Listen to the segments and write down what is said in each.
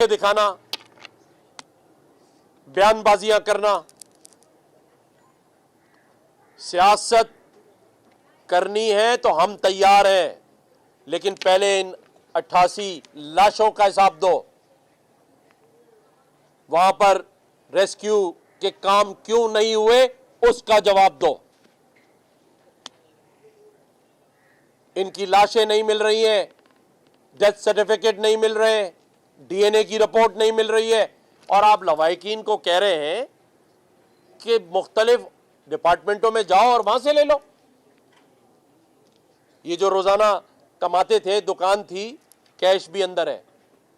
दिखाना, बयानबाजियां करना, सियासत करनी है तो हम तैयार हैं, लेकिन पहले इन 88 लाशों का हिसाब दो। वहां पर रेस्क्यू के काम क्यों नहीं हुए उसका जवाब दो। इनकी लाशें नहीं मिल रही हैं, डेथ सर्टिफिकेट नहीं मिल रहे हैं, डीएनए की रिपोर्ट नहीं मिल रही है, और आप लवाहिकीन को कह रहे हैं कि मुख्तलिफ डिपार्टमेंटों में जाओ और वहां से ले लो। ये जो रोजाना कमाते थे, दुकान थी, कैश भी अंदर है,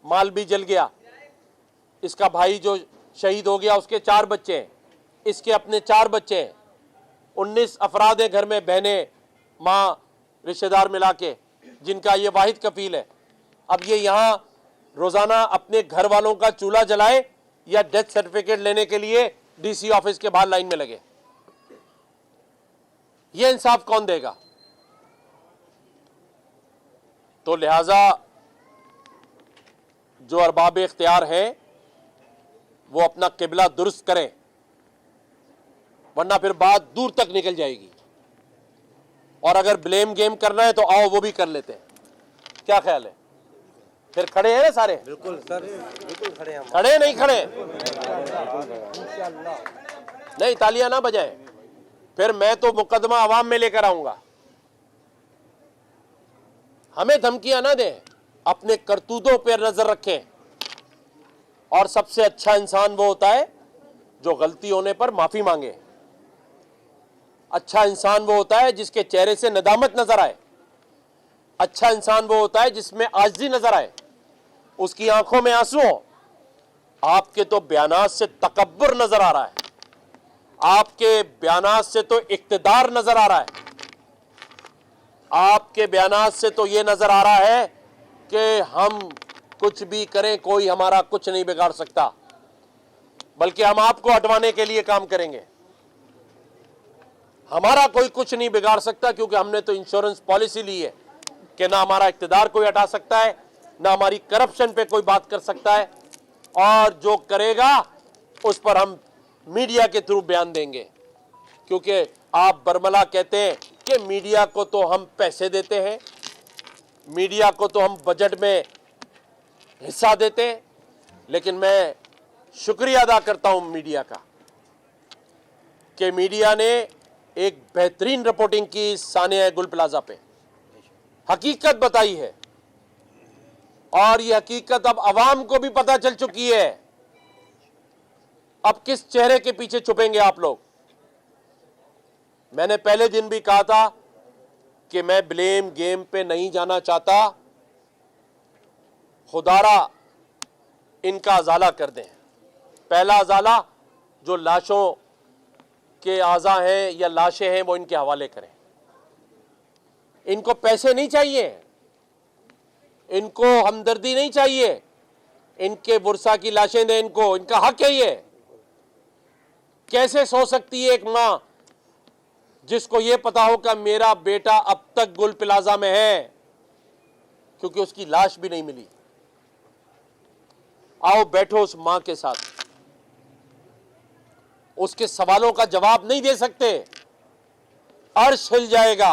माल भी जल गया। इसका भाई जो शहीद हो गया उसके 4 बच्चे हैं, इसके अपने 4 बच्चे हैं, 19 अफराद हैं घर में, बहनें, माँ, रिश्तेदार मिला के, जिनका ये वाहिद कफील है। अब ये यहां रोजाना अपने घर वालों का चूल्हा जलाए या डेथ सर्टिफिकेट लेने के लिए डीसी ऑफिस के बाहर लाइन में लगे? ये इंसाफ कौन देगा? तो लिहाजा जो अरबाब इख्तियार हैं वो अपना किबला दुरुस्त करें, वरना फिर बात दूर तक निकल जाएगी। और अगर ब्लेम गेम करना है तो आओ, वो भी कर लेते हैं। क्या ख्याल है? फिर खड़े हैं ना सारे? बिल्कुल सर, बिल्कुल खड़े हैं। खड़े नहीं खड़े? नहीं, तालियां ना बजाएं, फिर मैं तो मुकदमा आवाम में लेकर आऊंगा। हमें धमकियां ना दें, अपने करतूतों पर नजर रखें। और सबसे अच्छा इंसान वो होता है जो गलती होने पर माफी मांगे। अच्छा इंसान वो होता है जिसके चेहरे से नदामत नजर आए। अच्छा इंसान वो होता है जिसमें आजिज़ी नजर आए, उसकी आंखों में आंसू हो। आपके तो बयानात से तकब्बुर नजर आ रहा है, आपके बयानात से तो इक्तदार नजर आ रहा है, आपके बयानात से तो यह नजर आ रहा है कि हम कुछ भी करें कोई हमारा कुछ नहीं बिगाड़ सकता, बल्कि हम आपको हटवाने के लिए काम करेंगे। हमारा कोई कुछ नहीं बिगाड़ सकता, क्योंकि हमने तो इंश्योरेंस पॉलिसी ली है कि ना हमारा इक्तदार कोई हटा सकता है, ना हमारी करप्शन पे कोई बात कर सकता है, और जो करेगा उस पर हम मीडिया के थ्रू बयान देंगे। क्योंकि आप बरमला कहते हैं कि मीडिया को तो हम पैसे देते हैं, मीडिया को तो हम बजट में हिस्सा देते हैं, लेकिन मैं शुक्रिया अदा करता हूं मीडिया का कि मीडिया ने एक बेहतरीन रिपोर्टिंग की सानिया गुल प्लाजा पे, हकीकत बताई है, और यह हकीकत अब अवाम को भी पता चल चुकी है। अब किस चेहरे के पीछे छुपेंगे आप लोग? मैंने पहले दिन भी कहा था कि मैं ब्लेम गेम पे नहीं जाना चाहता, खुदारा इनका अजाला कर दें। पहला अजाला जो लाशों के आज़ा हैं या लाशें हैं वो इनके हवाले करें। इनको पैसे नहीं चाहिए, इनको हमदर्दी नहीं चाहिए, इनके बुरसा की लाशें दें इनको, इनका हक है ये। कैसे सो सकती है एक मां जिसको ये पता हो कि मेरा बेटा अब तक गुल प्लाजा में है, क्योंकि उसकी लाश भी नहीं मिली? आओ बैठो उस मां के साथ, उसके सवालों का जवाब नहीं दे सकते, अर्श हिल जाएगा।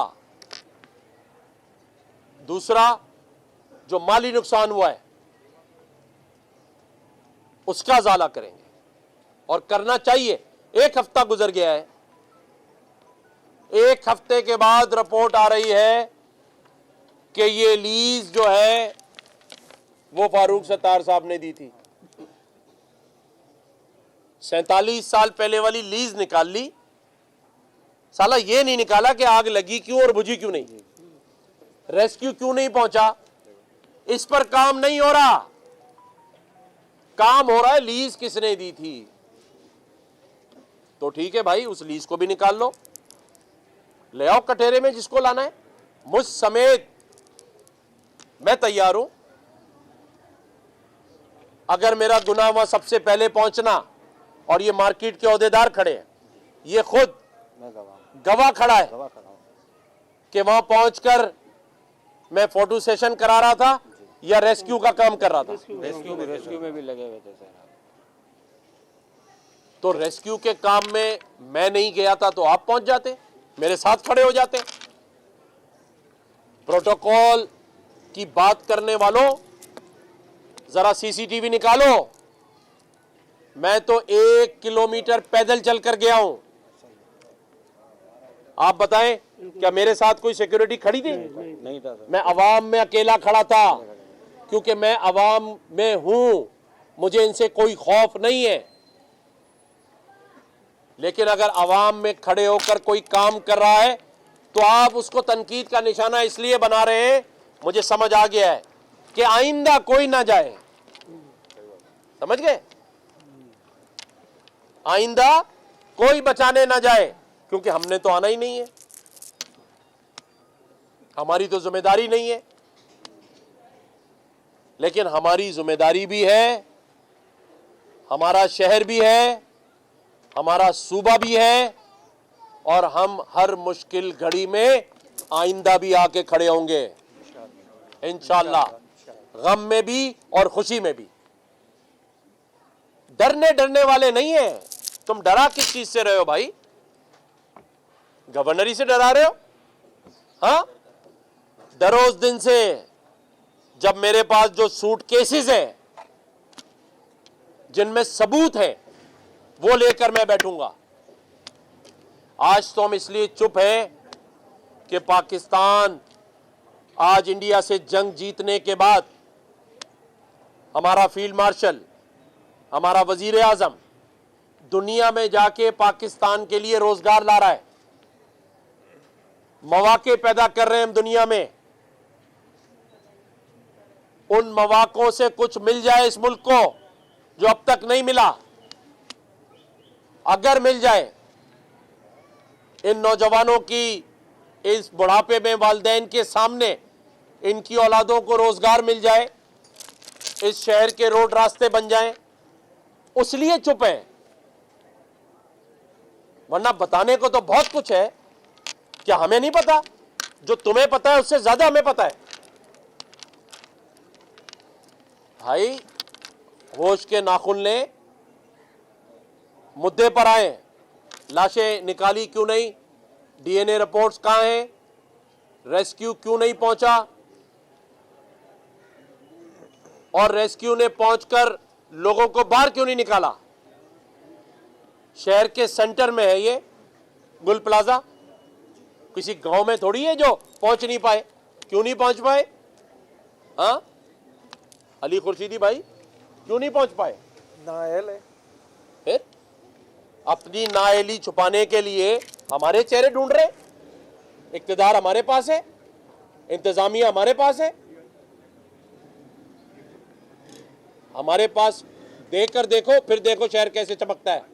दूसरा, जो माली नुकसान हुआ है उसका अजाला करेंगे, और करना चाहिए। 1 हफ्ता गुजर गया है, 1 हफ्ते के बाद रिपोर्ट आ रही है कि ये लीज जो है वो फारूक सत्तार साहब ने दी थी। 47 साल पहले वाली लीज निकाल ली, साला ये नहीं निकाला कि आग लगी क्यों और बुझी क्यों नहीं, रेस्क्यू क्यों नहीं पहुंचा। इस पर काम नहीं हो रहा, काम हो रहा है लीज किसने दी थी। तो ठीक है भाई, उस लीज को भी निकाल लो, ले आओ कटहरे में जिसको लाना है, मुझ समेत मैं तैयार हूं। अगर मेरा गुनाह वहां सबसे पहले पहुंचना, और ये मार्केट के ओहदेदार खड़े हैं, ये खुद गवाह खड़ा है कि वहां पहुंचकर मैं फोटो सेशन करा रहा था या रेस्क्यू का काम कर रहा था? रेस्क्यू में भी लगे हुए थे सर। तो रेस्क्यू के काम में मैं नहीं गया था तो आप पहुंच जाते, मेरे साथ खड़े हो जाते। प्रोटोकॉल की बात करने वालों, जरा सीसीटीवी निकालो। मैं तो 1 किलोमीटर पैदल चलकर गया हूं। आप बताएं, क्या मेरे साथ कोई सिक्योरिटी खड़ी थी? नहीं था सर। मैं अवाम में अकेला खड़ा था, क्योंकि मैं अवाम में हूं, मुझे इनसे कोई खौफ नहीं है। लेकिन अगर अवाम में खड़े होकर कोई काम कर रहा है तो आप उसको तनकीद का निशाना इसलिए बना रहे हैं, मुझे समझ आ गया है कि आइंदा कोई ना जाए। समझ गए? आइंदा कोई बचाने ना जाए, क्योंकि हमने तो आना ही नहीं है, हमारी तो जिम्मेदारी नहीं है। लेकिन हमारी जिम्मेदारी भी है, हमारा शहर भी है, हमारा सूबा भी है, और हम हर मुश्किल घड़ी में आइंदा भी आके खड़े होंगे इंशाअल्लाह, गम में भी और खुशी में भी। डरने वाले नहीं है। तुम डरा किस चीज से रहे हो भाई? गवर्नरी से डरा रहे हो? हाँ, डरो उस दिन से जब मेरे पास जो सूटकेसेस हैं जिनमें सबूत है वो लेकर मैं बैठूंगा। आज तो हम इसलिए चुप हैं कि पाकिस्तान आज इंडिया से जंग जीतने के बाद हमारा फील्ड मार्शल, हमारा वजीर आजम दुनिया में जाके पाकिस्तान के लिए रोजगार ला रहा है, मौके पैदा कर रहे हैं हम दुनिया में। उन मौकों से कुछ मिल जाए इस मुल्क को जो अब तक नहीं मिला, अगर मिल जाए, इन नौजवानों की इस बुढ़ापे में वालिदैन के सामने इनकी औलादों को रोजगार मिल जाए, इस शहर के रोड रास्ते बन जाएं, उसलिए चुप है। वरना बताने को तो बहुत कुछ है। क्या हमें नहीं पता? जो तुम्हें पता है उससे ज्यादा हमें पता है। भाई, होश के नाखून ले, मुद्दे पर आए। लाशें निकाली क्यों नहीं? डीएनए रिपोर्ट्स कहां हैं? रेस्क्यू क्यों नहीं पहुंचा? और रेस्क्यू ने पहुंचकर लोगों को बाहर क्यों नहीं निकाला? शहर के सेंटर में है ये गुल प्लाजा, किसी गांव में थोड़ी है जो पहुंच नहीं पाए। क्यों नहीं पहुंच पाए? हाँ अली खुर्शीदी भाई, क्यों नहीं पहुंच पाए? नाअहल है। फिर अपनी नाअहली छुपाने के लिए हमारे चेहरे ढूंढ रहे। इक्तिदार हमारे पास है, इंतजामिया हमारे पास है, हमारे पास। देकर देखो, फिर देखो शहर कैसे चमकता है।